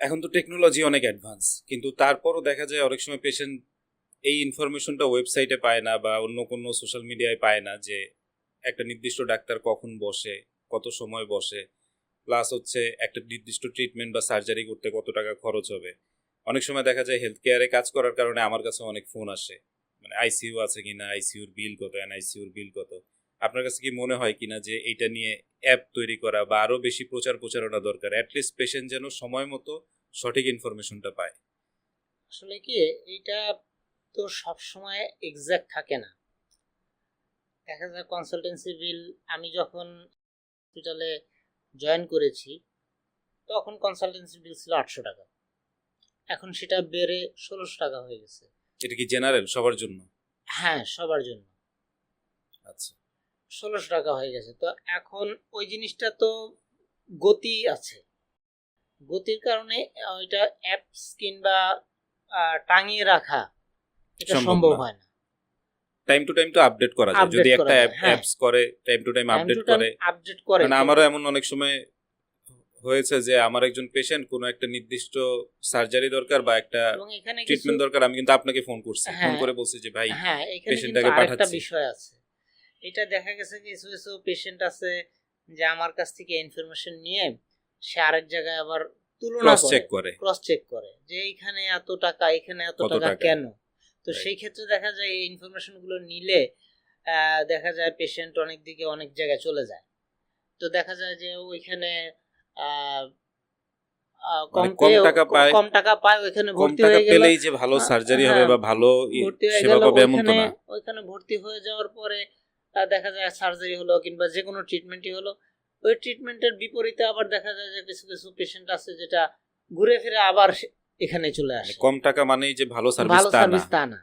এখন তো টেকনোলজি অনেক অ্যাডভান্স, কিন্তু তারপরও দেখা যায় অনেক সময় পেশেন্ট এই ইনফরমেশনটা ওয়েবসাইটে পায় না বা অন্য কোনো সোশ্যাল মিডিয়ায় পায় না যে একটা নির্দিষ্ট ডাক্তার কখন বসে, কত সময় বসে, প্লাস হচ্ছে একটা নির্দিষ্ট ট্রিটমেন্ট বা সার্জারি করতে কত টাকা খরচ হবে। অনেক সময় দেখা যায় হেলথ কেয়ারে কাজ করার কারণে আমার কাছে অনেক ফোন আসে, মানে আইসিইউ আছে কিনা, আইসিইউর বিল কত, এনআইসিইউর বিল কত। আপনার কাছে কি মনে হয় কিনা যে এইটা নিয়ে অ্যাপ তৈরি করা বা আরো বেশি প্রচারণা দরকার, অ্যাটলিস্ট পেশেন্ট যেন সময় মতো সঠিক ইনফরমেশনটা পায়? আসলে কি, এইটা তো সব সময় এক্সাক্ট থাকে না। দেখা যায় কনসালটেন্সি বিল, আমি যখন হসপিটালে জয়েন করেছি তখন কনসালটেন্সি বিল ছিল 800 টাকা, এখন সেটা বেড়ে 1600 টাকা হয়ে গেছে। এটা কি জেনারেল সবার জন্য? হ্যাঁ, সবার জন্য আচ্ছা। 1600 টাকা হয়ে গেছে। তো এখন ওই জিনিসটা তো গতি আছে, গতির কারণে ওইটা অ্যাপস কিংবা টাঙিয়ে রাখা এটা সম্ভব হয় না। টাইম টু টাইম তো আপডেট করা যায়, যদি একটা অ্যাপস করে টাইম টু টাইম আপডেট করে। মানে আমারও এমন অনেক সময় হয়েছে যে আমার একজন পেশেন্ট কোনো একটা নির্দিষ্ট সার্জারি দরকার বা একটা ট্রিটমেন্ট দরকার, আমি কিন্তু আপনাকে ফোন করছি, ফোন করে বলছি যে ভাই পেশেন্টটাকে পাঠাচ্ছি। আরেকটা বিষয় আছে, এটা দেখা গেছে কিছু কিছু পেশেন্ট আছে যে আমার কাছ থেকে ইনফরমেশন নিয়ে সে আরেক জায়গায় আবার তুলনা করে, ক্রস চেক করে যে এইখানে এত টাকা, এখানে এত টাকা কেন। তো সেই ক্ষেত্রে দেখা যায় এই ইনফরমেশন গুলো নিলে দেখা যায় পেশেন্ট অনেক দিকে অনেক জায়গায় চলে যায়। তো দেখা যায় যে ওইখানে কম টাকা পায়, ওইখানে ভর্তি হয়ে গেলেই যে ভালো সার্জারি হবে বা ভালো সেবা পাবে এমন তো না। ওইখানে ভর্তি হয়ে যাওয়ার পরে দেখা যায় সার্জারি হলো কিংবা যে কোনো ট্রিটমেন্টই হলো, ওই ট্রিটমেন্টের বিপরীতে আবার দেখা যায় যে কিছু কিছু পেশেন্ট আছে যেটা ঘুরে ফিরে আবার এখানে চলে আসে। কম টাকা মানেই যে ভালো সার্ভিস তা না।